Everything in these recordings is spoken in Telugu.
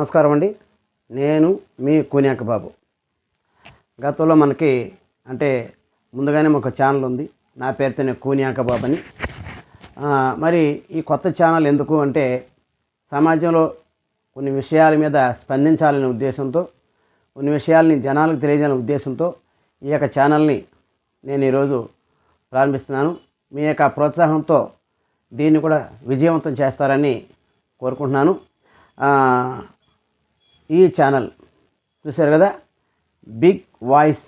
నమస్కారం అండి. నేను మీ కూనియాక బాబు. గతంలో మనకి అంటే ముందుగానే ఒక ఛానల్ ఉంది. నా పేరుతోనే కూనియాక బాబు అని. మరి ఈ కొత్త ఛానల్ ఎందుకు అంటే సమాజంలో కొన్ని విషయాల మీద స్పందించాలనే ఉద్దేశంతో, కొన్ని విషయాల్ని జనాలకు తెలియజేయాలనే ఉద్దేశంతో ఈ యొక్క ఛానల్ని నేను ఈరోజు ప్రారంభిస్తున్నాను. మీ యొక్క ప్రోత్సాహంతో దీన్ని కూడా విజయవంతం చేస్తారని కోరుకుంటున్నాను. ఈ ఛానల్ చూశారు కదా, బిగ్ వాయిస్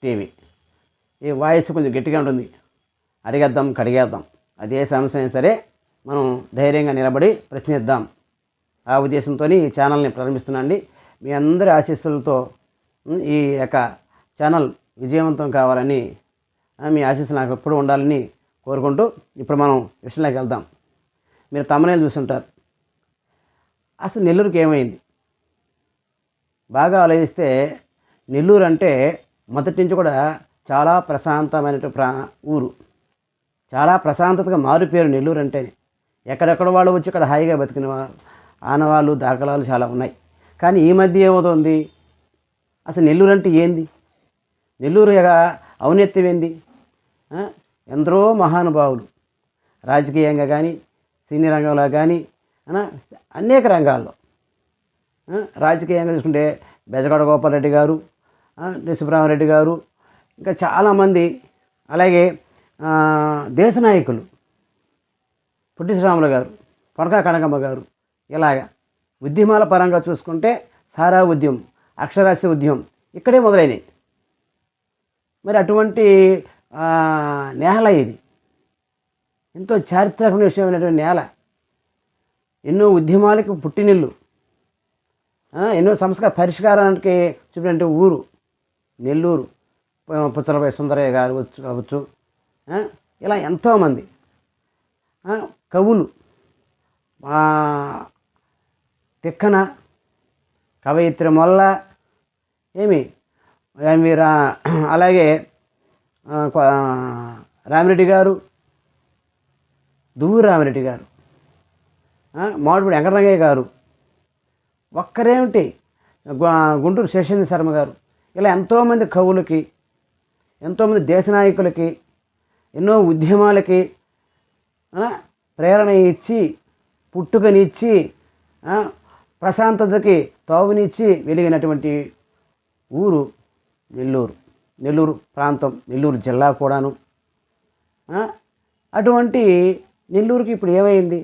టీవీ. ఈ వాయిస్ కొంచెం గట్టిగా ఉంటుంది. అడిగేద్దాం కడిగేద్దాం, అదే సమస్య అయినా సరే మనం ధైర్యంగా నిలబడి ప్రశ్నిద్దాం. ఆ ఉద్దేశంతో ఈ ఛానల్ని ప్రారంభిస్తున్నాండి. మీ అందరి ఆశీస్సులతో ఈ యొక్క ఛానల్ విజయవంతం కావాలని, మీ ఆశీస్సులు నాకు ఎప్పుడు ఉండాలని కోరుకుంటూ ఇప్పుడు మనం విషయంలోకి వెళ్దాం. మీరు తమ్మనేలు చూస్తుంటారు. అసలు నెల్లూరుకి ఏమైంది? బాగా ఆలోచిస్తే నెల్లూరు అంటే మొదటి నుంచి కూడా చాలా ప్రశాంతమైన ఊరు. చాలా ప్రశాంతతగా మారిపోయారు నెల్లూరు అంటేనే. ఎక్కడెక్కడ వాళ్ళు వచ్చి ఇక్కడ హాయిగా బతికిన ఆనవాళ్ళు దాఖలాలు చాలా ఉన్నాయి. కానీ ఈ మధ్య ఏమవుతుంది? అసలు నెల్లూరు అంటే ఏంది? నెల్లూరు ఔన్నత్యం ఏంది? ఎందరో మహానుభావులు రాజకీయంగా కానీ, సినీ రంగంలో కానీ, అనేక రంగాల్లో. రాజకీయంగా చూసుకుంటే బెజగడ గోపాలరెడ్డి గారు, నరసింహరామరెడ్డి గారు, ఇంకా చాలామంది. అలాగే దేశ నాయకులు పొట్టి శ్రీరాములు గారు, పొనకా కనకమ్మ గారు. ఇలాగా ఉద్యమాల పరంగా చూసుకుంటే సారా ఉద్యమం, అక్షరాస్యత ఉద్యమం ఇక్కడే మొదలైనవి. మరి అటువంటి నేల ఇది. ఎంతో చారిత్రకమైన విషయమైనటువంటి నేల. ఎన్నో ఉద్యమాలకు పుట్టినిల్లు, ఎన్నో సంస్కార పరిష్కారానికి చూపినటువంటి ఊరు నెల్లూరు. పుచ్చలపై సుందరయ్య గారు కావచ్చు, ఇలా ఎంతోమంది కవులు, తిక్కన కవయిత్రి మొల్ల అలాగే రామిరెడ్డి గారు, దువ్వూరు రామిరెడ్డి గారు, మామిడిపూడి వెంకటరంగయ్య గారు, ఒక్కరేమిటి గుంటూరు శేషేంద్ర శర్మ గారు. ఇలా ఎంతోమంది కవులకి, ఎంతోమంది దేశ నాయకులకి, ఎన్నో ఉద్యమాలకి ప్రేరణ ఇచ్చి, పుట్టుకనిచ్చి, ప్రశాంతతకి తావునిచ్చి వెలిగినటువంటి ఊరు నెల్లూరు. నెల్లూరు ప్రాంతం, నెల్లూరు జిల్లా కూడాను. అటువంటి నెల్లూరుకి ఇప్పుడు ఏమైంది?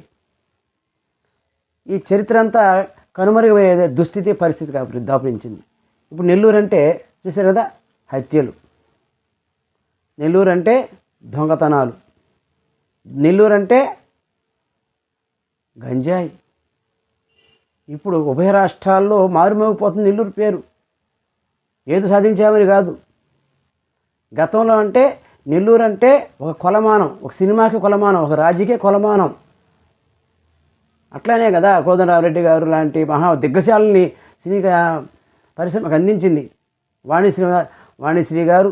ఈ చరిత్ర అంతా కనుమరుగయ్యే దుస్థితి, పరిస్థితి దాపురించింది. ఇప్పుడు నెల్లూరు అంటే చూశారు కదా, హత్యలు. నెల్లూరు అంటే దొంగతనాలు. నెల్లూరు అంటే గంజాయి. ఇప్పుడు ఉభయ రాష్ట్రాల్లో మారుమోగిపోతుంది నెల్లూరు పేరు. ఏదో సాధించామని కాదు. గతంలో అంటే నెల్లూరు అంటే ఒక కొలమానం, ఒక సినిమాకి కొలమానం, ఒక రాజకీయ కొలమానం. అట్లానే కదా కోదండరామరెడ్డి గారు లాంటి మహా దిగ్గజాలని సినీ పరిశ్రమకు అందించింది. వాణిశ్రీ గారు,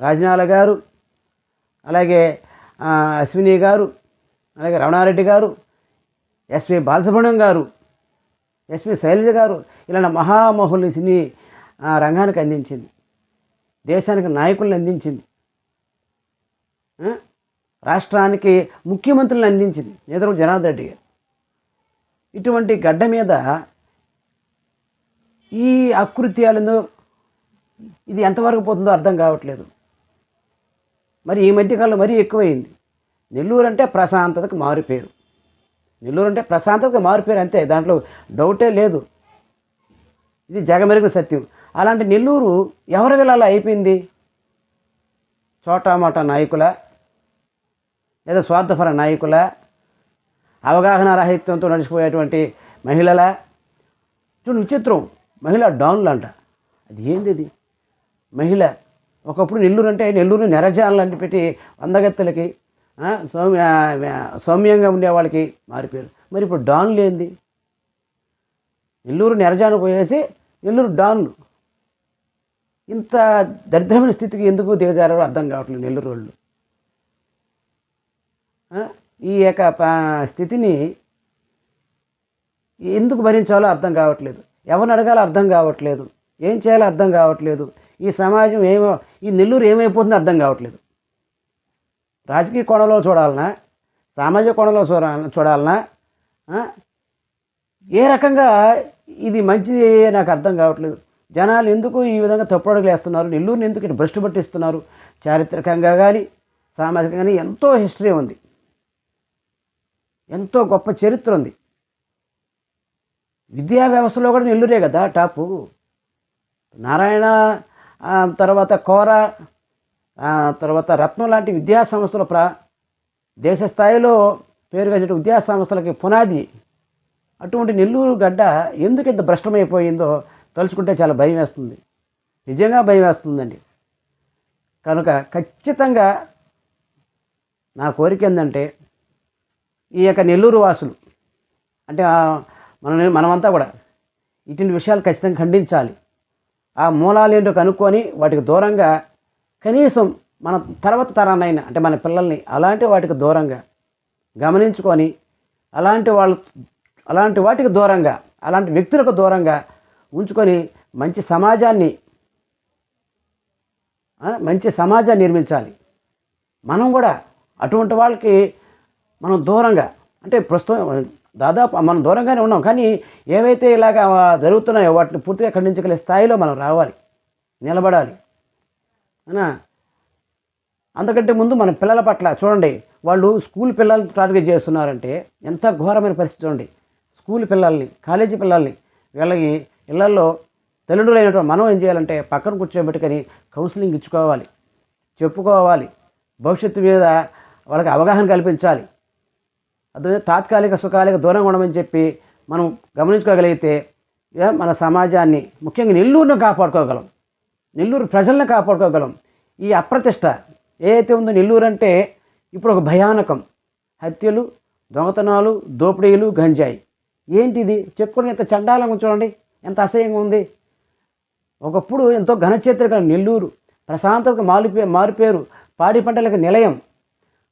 రాజనాల గారు, అలాగే అశ్విని గారు, అలాగే రమణారెడ్డి గారు, ఎస్వి బాలసుబ్రహ్మణ్యం గారు, ఎస్వి శైలజ గారు, ఇలాంటి మహామహుల్ని సినీ రంగానికి అందించింది. దేశానికి నాయకులను అందించింది. రాష్ట్రానికి ముఖ్యమంత్రులను అందించింది నేదురుమల్లి జనార్దన్ రెడ్డి గారు. ఇటువంటి గడ్డ మీద ఈ అకృత్యాలను ఇది ఎంతవరకు పోతుందో అర్థం కావట్లేదు. మరి ఈ మధ్యకాలంలో మరీ ఎక్కువైంది. నెల్లూరు అంటే ప్రశాంతతకు మారిపోయారు. నెల్లూరు అంటే ప్రశాంతతకు మారిపోయారు, అంతే, దాంట్లో డౌటే లేదు. ఇది జగమెరిగిన సత్యం. అలాంటి నెల్లూరు ఎవరి వల్ల అయిపోయింది? చోటామోటా నాయకుల, లేదా స్వార్థపర నాయకుల, అవగాహన రాహిత్యంతో నడిచిపోయేటువంటి మహిళల. చూడు విచిత్రం, మహిళ డాన్లు అంట. అది ఏంది? ఇది మహిళ. ఒకప్పుడు నెల్లూరు అంటే నెల్లూరు నెరజాలను అంటి పెట్టి అందగత్తెలకి, సౌమ్యంగా ఉండే వాళ్ళకి మారిపోయారు. మరి ఇప్పుడు డాన్లు ఏంది? నెల్లూరు నెరజాను పోయేసి నెల్లూరు డాన్లు. ఇంత దరిద్రమైన స్థితికి ఎందుకు దిగజారో అర్థం కావట్లేదు నెల్లూరు వాళ్ళు. ఈ యొక్క స్థితిని ఎందుకు భరించాలో అర్థం కావట్లేదు, ఎవరిని అడగాలో అర్థం కావట్లేదు, ఏం చేయాలో అర్థం కావట్లేదు. ఈ సమాజం ఏమో, ఈ నెల్లూరు ఏమైపోతుందో అర్థం కావట్లేదు. రాజకీయ కోణంలో చూడాలన్నా, సామాజిక కోణంలో చూడాలన్నా, ఏ రకంగా ఇది మంచిది నాకు అర్థం కావట్లేదు. జనాలు ఎందుకు ఈ విధంగా తప్పుడు అడుగులు వేస్తున్నారు, నెల్లూరుని ఎందుకు ఇటు భ్రష్టు పట్టిస్తున్నారు? చారిత్రకంగా కానీ సామాజికంగా కానీ ఎంతో హిస్టరీ ఉంది, ఎంతో గొప్ప చరిత్ర ఉంది. విద్యా వ్యవస్థలో కూడా నెల్లూరే కదా టాపు. నారాయణ తర్వాత కోర తర్వాత రత్నం లాంటి విద్యా సంస్థలు దేశ స్థాయిలో పేరుగాంచిన విద్యా సంస్థలకి పునాది. అటువంటి నెల్లూరు గడ్డ ఎందుకు ఇంత భ్రష్టమైపోయిందో తలుచుకుంటే చాలా భయం వేస్తుంది, నిజంగా భయం వేస్తుందండి. కనుక ఖచ్చితంగా నా కోరిక ఏంటంటే, ఈ యొక్క నెల్లూరు వాసులు అంటే మనమంతా కూడా ఇటువంటి విషయాలు ఖచ్చితంగా ఖండించాలి. ఆ మూలాలు ఏంటో కనుక్కొని వాటికి దూరంగా, కనీసం మన తర్వాత తరాన్నైనా అంటే మన పిల్లల్ని అలాంటి వాటికి దూరంగా గమనించుకొని, అలాంటి వాటికి దూరంగా, అలాంటి వ్యక్తులకు దూరంగా ఉంచుకొని మంచి సమాజాన్ని నిర్మించాలి. మనం కూడా అటువంటి వాళ్ళకి మనం దూరంగా, అంటే ప్రస్తుతం దాదాపు మనం దూరంగానే ఉన్నాం, కానీ ఏవైతే ఇలాగ జరుగుతున్నాయో వాటిని పూర్తిగా ఖండించగలిగే స్థాయిలో మనం రావాలి, నిలబడాలి. అంతకంటే ముందు మన పిల్లల పట్ల చూడండి, వాళ్ళు స్కూల్ పిల్లల్ని టార్గెట్ చేస్తున్నారంటే ఎంత ఘోరమైన పరిస్థితి. చూడండి, స్కూల్ పిల్లల్ని, కాలేజీ పిల్లల్ని, వీళ్ళకి ఇళ్లలో తల్లిదండ్రులైనటువంటి మనం ఏం చేయాలంటే పక్కన కూర్చోబెట్టుకొని కౌన్సిలింగ్ ఇచ్చుకోవాలి, చెప్పుకోవాలి, భవిష్యత్తు మీద వాళ్ళకి అవగాహన కల్పించాలి. అదే తాత్కాలిక సుఖాలిక దూరంగా ఉండమని చెప్పి మనం గమనించుకోగలిగితే మన సమాజాన్ని, ముఖ్యంగా నెల్లూరును కాపాడుకోగలం, నెల్లూరు ప్రజలను కాపాడుకోగలం. ఈ అప్రతిష్ట ఏదైతే ఉందో నెల్లూరు అంటే ఇప్పుడు ఒక భయానకం. హత్యలు, దొంగతనాలు, దోపిడీలు, గంజాయి. ఏంటిది చెప్పుకొని ఎంత చండాలంగా చూడండి, ఎంత అసహ్యంగా ఉంది. ఒకప్పుడు ఎంతో ఘనచరిత్ర నెల్లూరు, ప్రశాంతతకు మారుపేరు, పాడి పంటలకు నిలయం,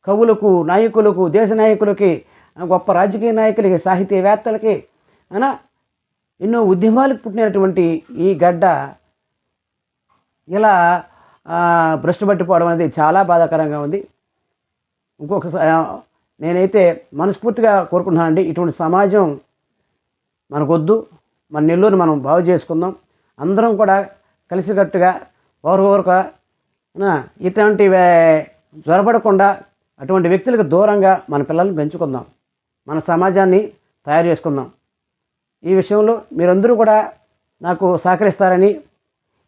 కవులకు, నాయకులకు, దేశ నాయకులకి, గొప్ప రాజకీయ నాయకులకి, సాహితీవేత్తలకి ఎన్నో ఉద్యమాలకు పుట్టినటువంటి ఈ గడ్డ ఇలా భ్రష్టుపట్టిపోవడం అనేది చాలా బాధాకరంగా ఉంది. నేనైతే మనస్ఫూర్తిగా కోరుకుంటున్నానండి, ఇటువంటి సమాజం మనకొద్దు. మన నెల్లూరుని మనం బాగు చేసుకుందాం. అందరం కూడా కలిసికట్టుగా ఓరక ఇటువంటివి జ్వరపడకుండా అటువంటి వ్యక్తులకు దూరంగా మన పిల్లల్ని పెంచుకుందాం, మన సమాజాన్ని తయారు చేసుకుందాం. ఈ విషయంలో మీరందరూ కూడా నాకు సహకరిస్తారని,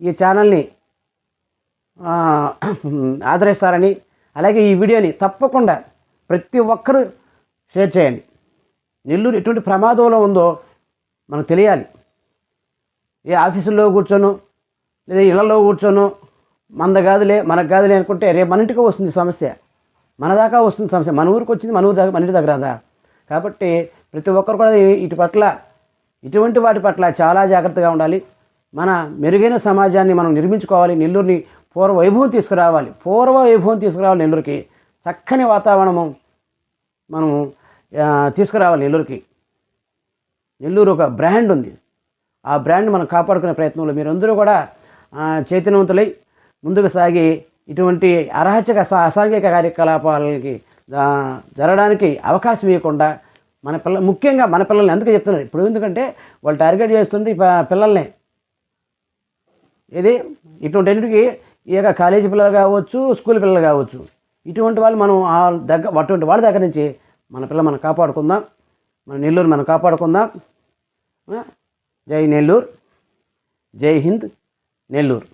ఈ ఛానల్ని ఆదరిస్తారని, అలాగే ఈ వీడియోని తప్పకుండా ప్రతి ఒక్కరూ షేర్ చేయండి. నెల్లూరు ఎటువంటి ప్రమాదంలో ఉందో మనకు తెలియాలి. ఏ ఆఫీసుల్లో కూర్చోను, లేదా ఇళ్లలో కూర్చోను, మనకు కాదులే అనుకుంటే రేపు మన ఇంటికి వస్తుంది సమస్య, మన దాకా వస్తుంది సమస్య. మన ఊరికి వచ్చింది మన ఇంటి దగ్గర రాదా. కాబట్టి ప్రతి ఒక్కరు కూడా ఇటువంటి వాటి పట్ల చాలా జాగ్రత్తగా ఉండాలి. మన మెరుగైన సమాజాన్ని మనం నిర్మించుకోవాలి. నెల్లూరుని పూర్వ వైభవం తీసుకురావాలి. నెల్లూరుకి చక్కని వాతావరణము మనము తీసుకురావాలి. నెల్లూరు ఒక బ్రాండ్ ఉంది, ఆ బ్రాండ్ మనం కాపాడుకునే ప్రయత్నంలో మీరందరూ కూడా చైతన్యవంతులై ముందుకు సాగి ఇటువంటి అసాంఘిక కార్యకలాపాలకి జరగడానికి అవకాశం ఇవ్వకుండా ముఖ్యంగా మన పిల్లల్ని ఎందుకు చెప్తున్నారు ఇప్పుడు, ఎందుకంటే వాళ్ళు టార్గెట్ చేస్తుంది పిల్లల్ని. ఇటువంటికి ఈ యొక్క కాలేజీ పిల్లలు కావచ్చు, స్కూల్ పిల్లలు కావచ్చు, ఇటువంటి వాళ్ళు మనం అటువంటి వాళ్ళ దగ్గర నుంచి మనం కాపాడుకుందాం, మన నెల్లూరు మనం కాపాడుకుందాం. జై నెల్లూరు, జై హింద్, నెల్లూరు.